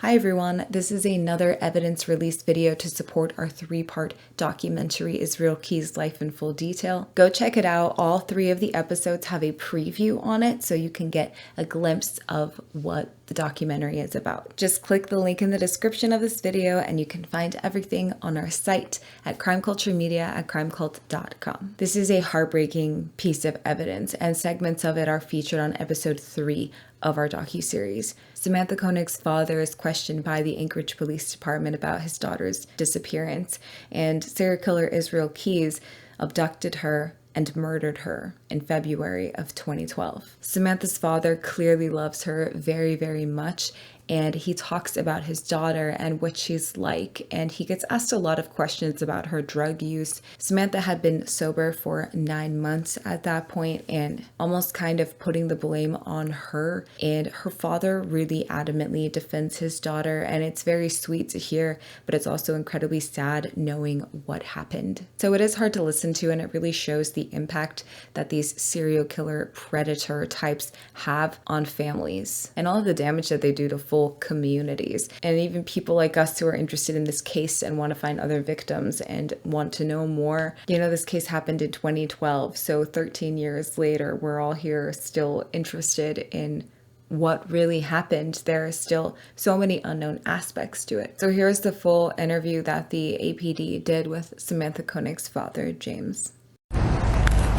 Hi everyone, this is another evidence release video to support our 3-part documentary, Israel Keyes' Life in Full Detail. Go check it out. All 3 of the episodes have a preview on it so you can get a glimpse of what the documentary is about. Just click the link in the description of this video and you can find everything on our site at crimeculturemedia@crimecult.com. This is a heartbreaking piece of evidence and segments of it are featured on episode 3 of our docuseries. Samantha Koenig's father is questioned by the Anchorage Police Department about his daughter's disappearance, and serial killer Israel Keyes abducted her and murdered her in February of 2012. Samantha's father clearly loves her very, very much, and he talks about his daughter and what she's like, and he gets asked a lot of questions about her drug use. Samantha had been sober for 9 months at that point and almost kind of putting the blame on her, and her father really adamantly defends his daughter, and it's very sweet to hear, but it's also incredibly sad knowing what happened. So it is hard to listen to, and it really shows the impact that these serial killer predator types have on families and all of the damage that they do to full communities, and even people like us who are interested in this case and want to find other victims and want to know more. You know, this case happened in 2012, so 13 years later, we're all here still interested in what really happened. There are still so many unknown aspects to it. So here's the full interview that the APD did with Samantha Koenig's father, James.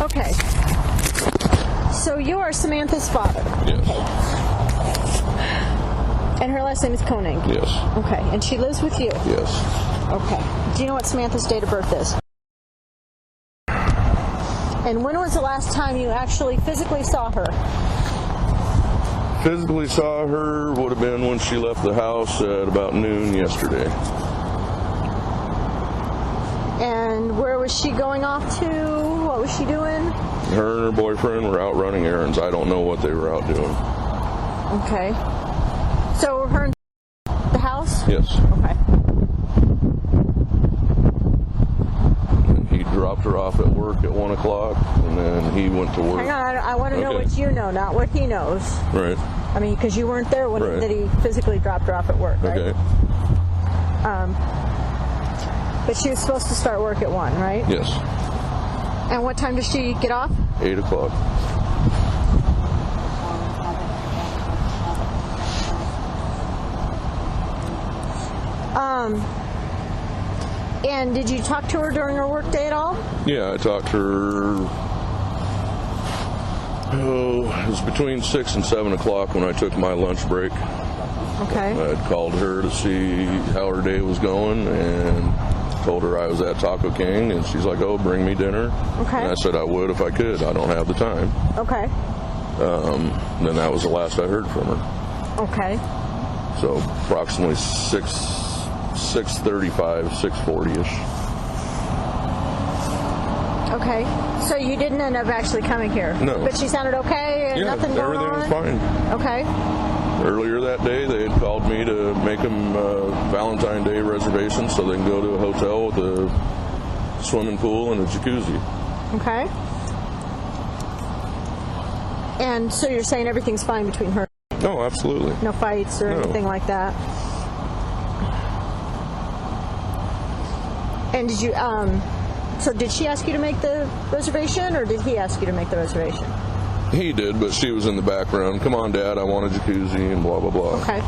Okay, so you are Samantha's father. Yes. And her last name is Koenig? Yes. Okay, and she lives with you? Yes. Okay. Do you know what Samantha's date of birth is? And when was the last time you actually physically saw her? Physically saw her would have been when she left the house at about noon yesterday. And where was she going off to? What was she doing? Her and her boyfriend were out running errands. I don't know what they were out doing. Okay. So her in the house? Yes. Okay. And he dropped her off at work at 1 o'clock, and then he went to work. Hang on, I want to know what you know, not what he knows. Right. I mean, because you weren't there when that he physically dropped her off at work, right? Okay. But she was supposed to start work at 1, right? Yes. And what time does she get off? 8 o'clock. And did you talk to her during her work day at all? Yeah, I talked to her. It was between 6 and 7 o'clock when I took my lunch break. Okay. I had called her to see how her day was going and told her I was at Taco King, and she's like, "Oh, bring me dinner." Okay. And I said I would if I could. I don't have the time. Okay. Then that was the last I heard from her. Okay. So approximately 6:35, 6:40-ish. Okay. So you didn't end up actually coming here? No. But she sounded okay and nothing going on? Everything was fine. Okay. Earlier that day, they had called me to make them Valentine's Day reservations so they can go to a hotel with a swimming pool and a jacuzzi. Okay. And so you're saying everything's fine between her? Oh, absolutely. No fights or anything like that? And did you, so did she ask you to make the reservation, or did he ask you to make the reservation? He did, but she was in the background. "Come on, Dad, I want a jacuzzi," and blah, blah, blah. Okay.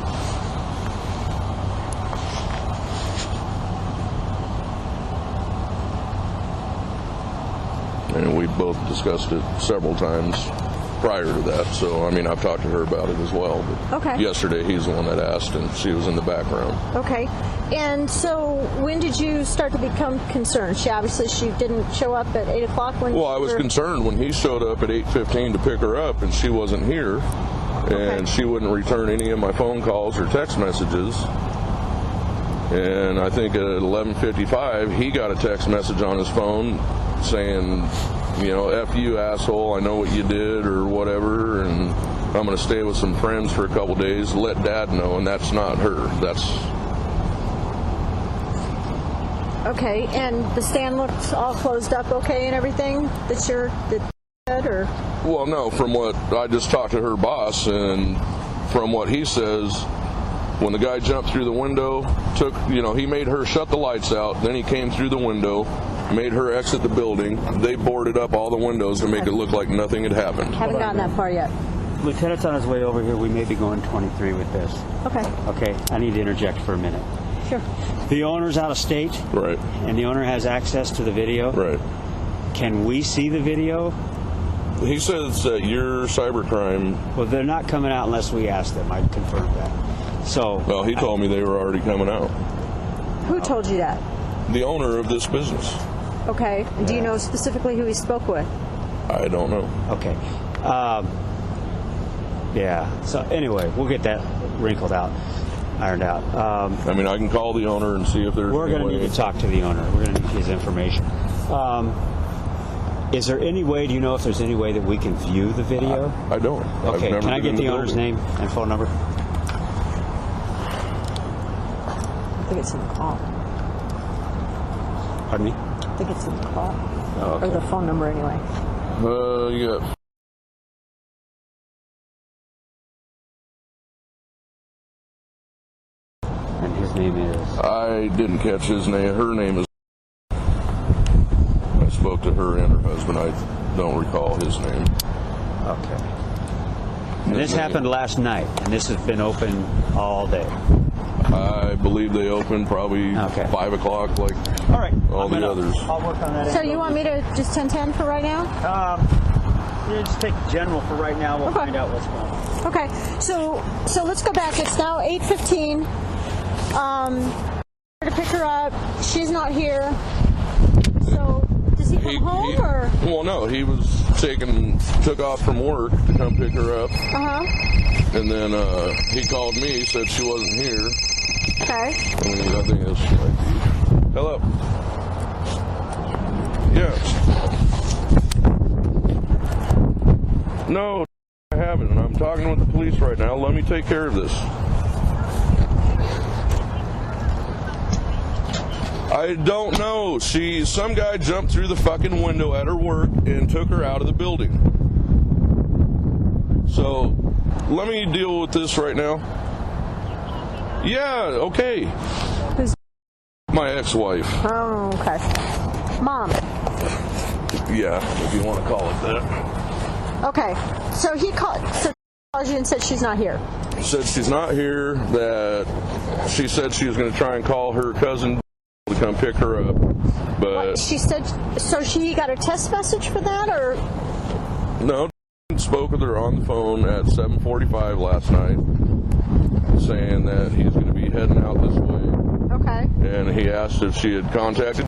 And we both discussed it several times prior to that. So, I mean, I've talked to her about it as well. But Okay. yesterday, he's the one that asked, and she was in the background. Okay. And so when did you start to become concerned? She didn't show up at 8 o'clock when Well, I was concerned when he showed up at 8:15 to pick her up, and she wasn't here. And she wouldn't return any of my phone calls or text messages. And I think at 11:55, he got a text message on his phone saying, you know, "F you, asshole, I know what you did," or whatever, and "I'm going to stay with some friends for a couple days. Let Dad know." And that's not her. That's... Okay, and the stand looked all closed up okay and everything that said, or? Well, no, from what I just talked to her boss, and from what he says, When the guy jumped through the window, he made her shut the lights out, then he came through the window, made her exit the building. They boarded up all the windows to make it look like nothing had happened. Haven't gotten that far yet. Lieutenant's on his way over here. We may be going 23 with this. Okay. Okay, I need to interject for a minute. Sure. The owner's out of state. Right. And the owner has access to the video. Right. Can we see the video? He says that your cybercrime... Well, they're not coming out unless we ask them. I confirmed that. So... Well, he told me they were already coming out. Who told you that? The owner of this business. Okay. Do you know specifically who he spoke with? I don't know. Okay. Yeah. So anyway, we'll get that wrinkled out, ironed out. I mean, I can call the owner and see if there's... We're going to need to talk to the owner. We're going to need his information. Is there any way, do you know if there's any way that we can view the video? I don't. Okay, can I get the owner's name and phone number? I think it's in the call. Pardon me? I think it's in the call. Oh, okay. Or the phone number anyway. You got... And his name is? I didn't catch his name. Her name is... I spoke to her and her husband. I don't recall his name. Okay. And this happened last night, and this has been open all day. I believe they opened probably 5 o'clock, like all right. all the others. I'll work on that. So you want me to just 10-10 for right now? Yeah, just take general for right now. We'll find out what's going on. Okay. So let's go back. It's now 8:15. To pick her up. She's not here. So does he come home or? Well, no. He was took off from work to come pick her up. And then he called me, said she wasn't here. Okay. I think it's hello. Yes. No, I haven't. And I'm talking with the police right now. Let me take care of this. I don't know. Some guy jumped through the fucking window at her work and took her out of the building. So, let me deal with this right now. Yeah, okay. Who's my ex-wife? Oh, okay. Mom. Yeah, if you want to call it that. Okay. So he called you and said she's not here. Said she's not here, that she said she was going to try and call her cousin to come pick her up. But what? She said, so she got a text message for that, or? No, spoke with her on the phone at 7:45 last night, saying that he's going to be heading out this way. Okay. And he asked if she had contacted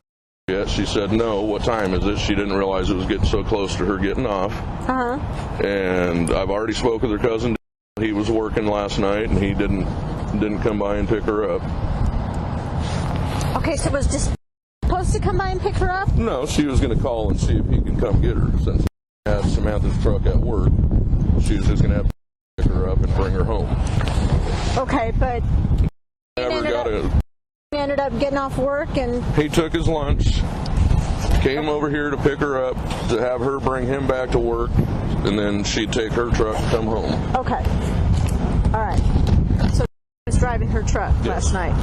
yet. She said no. What time is it? She didn't realize it was getting so close to her getting off. And I've already spoke with her cousin. He was working last night, and he didn't come by and pick her up. Okay, so was just supposed to come by and pick her up? No, she was going to call and see if he can come get her. Since he had Samantha's truck at work, she was just going to have to pick her up and bring her home. Okay, but he ended up getting off work and... He took his lunch, came over here to pick her up, to have her bring him back to work, and then she'd take her truck and come home. Okay. All right. So she was driving her truck last night.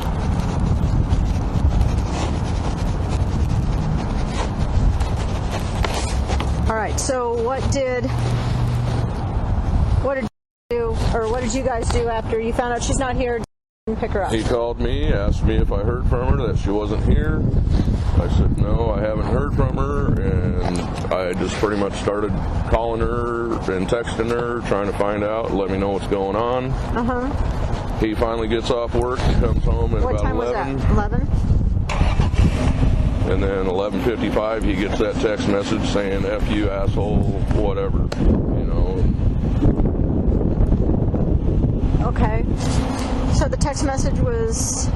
All right. So what did you do, or what did you guys do after you found out she's not here? Pick her up. He called me, asked me if I heard from her, that she wasn't here. I said, no, I haven't heard from her, and I just pretty much started calling her and texting her, trying to find out, let me know what's going on. He finally gets off work and comes home at about 11. What time was that? 11? And then 11:55, he gets that text message saying, F you, asshole, whatever, you know. Okay. So the text message was,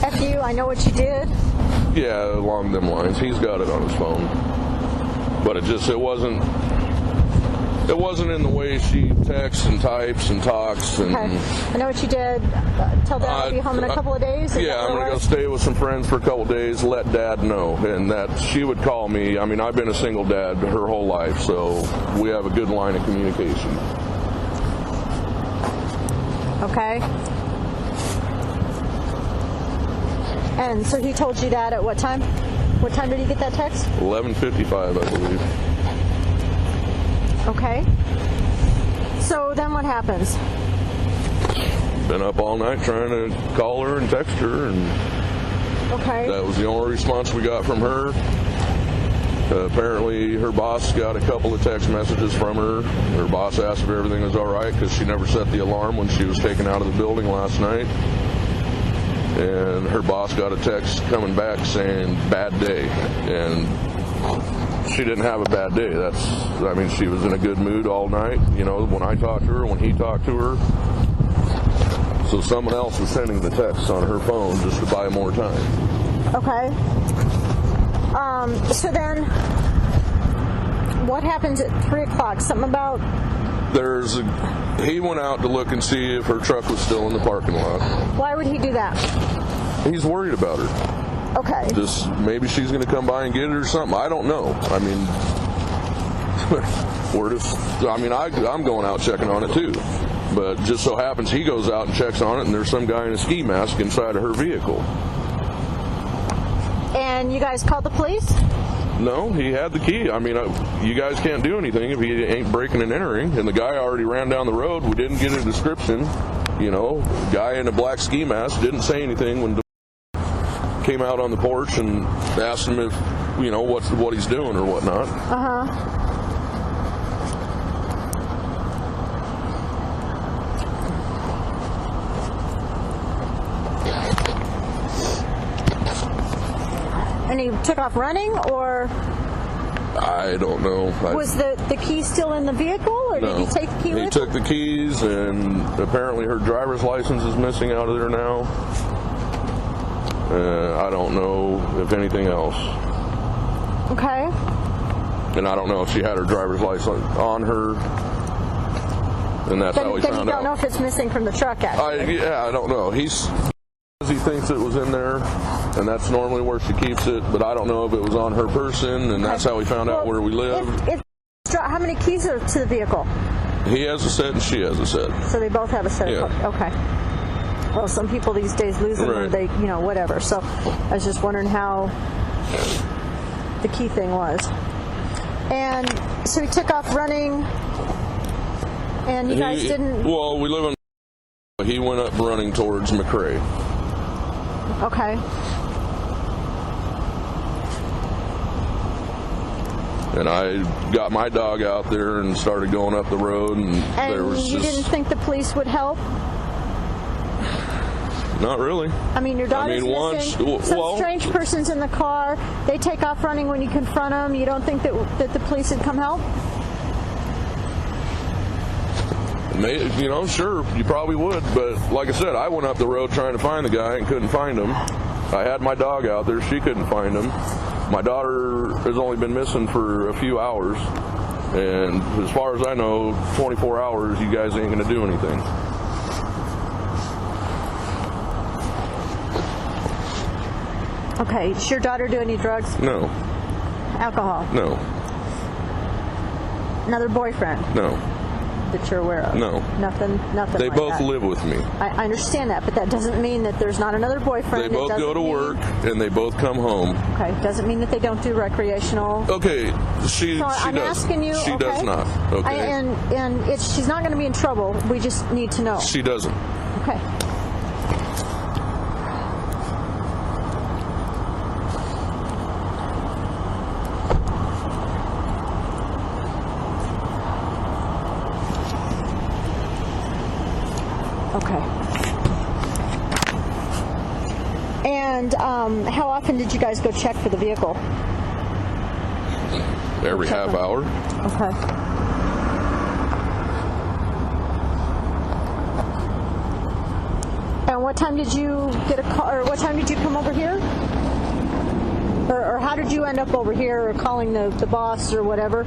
F you, I know what you did? Yeah, along them lines. He's got it on his phone. But it wasn't in the way she texts and types and talks. And, okay. I know what you did. Tell Dad I'll be home in a couple of days? Yeah, I'm going to go stay with some friends for a couple of days, let Dad know. And that she would call me. I mean, I've been a single dad her whole life, so we have a good line of communication. Okay. And so he told you that at what time? What time did he get that text? 11:55, I believe. Okay. So then what happens? Been up all night trying to call her and text her, and Okay. that was the only response we got from her. Apparently her boss got a couple of text messages from her. Her boss asked if everything was all right because she never set the alarm when she was taken out of the building last night. And her boss got a text coming back saying, bad day. And she didn't have a bad day. She was in a good mood all night, when I talked to her, when he talked to her. So someone else was sending the texts on her phone just to buy more time. Okay. So then, what happens at 3 o'clock? Something about... He went out to look and see if her truck was still in the parking lot. Why would he do that? He's worried about her. Okay. Just maybe she's going to come by and get it or something. I don't know. I'm going out checking on it too. But just so happens he goes out and checks on it, and there's some guy in a ski mask inside of her vehicle. And you guys called the police? No, he had the key. You guys can't do anything if he ain't breaking and entering. And the guy already ran down the road. We didn't get a description. Guy in a black ski mask didn't say anything when came out on the porch and asked him if, what he's doing or whatnot. Uh-huh. And he took off running, or? I don't know. Was the key still in the vehicle, or no. Did he take the key with him? He took the keys, and apparently her driver's license is missing out of there now. I don't know if anything else. Okay. And I don't know if she had her driver's license on her, and that's how he found out. Then you don't know if it's missing from the truck, actually. I don't know. He thinks it was in there, and that's normally where she keeps it, but I don't know if it was on her person, and that's how he found out where we live. How many keys are to the vehicle? He has a set and she has a set. So they both have a set? Yeah. Okay. Well, some people these days lose them, or they, whatever. So I was just wondering how the key thing was. And so he took off running, and you guys didn't... Well, we live in... He went up running towards McRae. Okay. And I got my dog out there and started going up the road, and there was you didn't think the police would help? Not really. Your daughter's missing. Some strange person's in the car. They take off running when you confront them. You don't think that the police would come help? Sure, you probably would. But like I said, I went up the road trying to find the guy and couldn't find him. I had my dog out there. She couldn't find him. My daughter has only been missing for a few hours. And as far as I know, 24 hours, you guys ain't going to do anything. Okay. Does your daughter do any drugs? No. Alcohol? No. Another boyfriend? No. That you're aware of? No. Nothing They like both that. live with me. I understand that, but that doesn't mean that there's not another boyfriend. They both go to work, and they both come home. Okay. Doesn't mean that they don't do recreational. Okay. She I'm does. asking you. She okay? does not. Okay. And she's not going to be in trouble. We just need to know. She doesn't. Okay. Okay. And how often did you guys go check for the vehicle? Every half hour. Okay. And what time did you get a car? Or what time did you come over here? Or how did you end up over here, or calling the boss or whatever?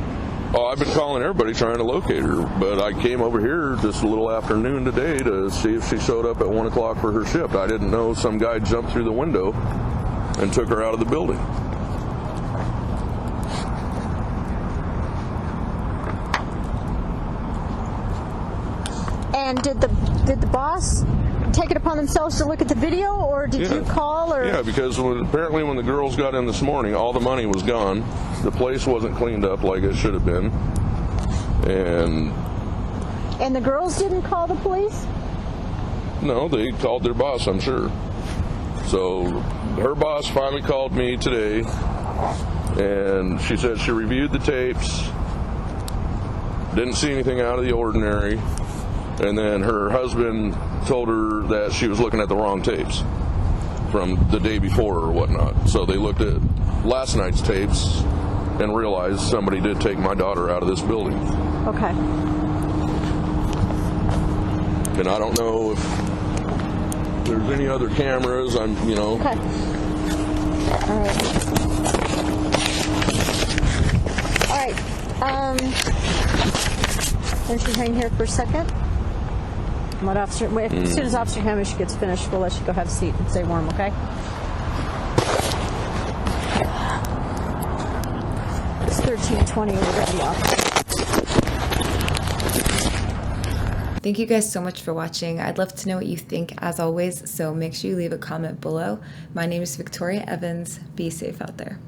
Oh, I've been calling everybody trying to locate her, but I came over here just a little after noon today to see if she showed up at 1 o'clock for her shift. I didn't know some guy jumped through the window and took her out of the building. And did the did the boss take it upon themselves to look at the video, or did you call? Or yeah, because apparently when the girls got in this morning, all the money was gone. The place wasn't cleaned up like it should have been, and the girls didn't call the police? No, they called their boss, I'm sure. So her boss finally called me today, and she said she reviewed the tapes, didn't see anything out of the ordinary, and then her husband told her that she was looking at the wrong tapes from the day before or whatnot. So they looked at last night's tapes and realized somebody did take my daughter out of this building. Okay. And I don't know if there's any other cameras. Okay. All right. All right. Why don't you hang here for a second? As soon as Officer Hamish gets finished, we'll let you go have a seat and stay warm, okay? It's 13:20 and we're going to be off. Thank you guys so much for watching. I'd love to know what you think as always, so make sure you leave a comment below. My name is Victoria Evans. Be safe out there.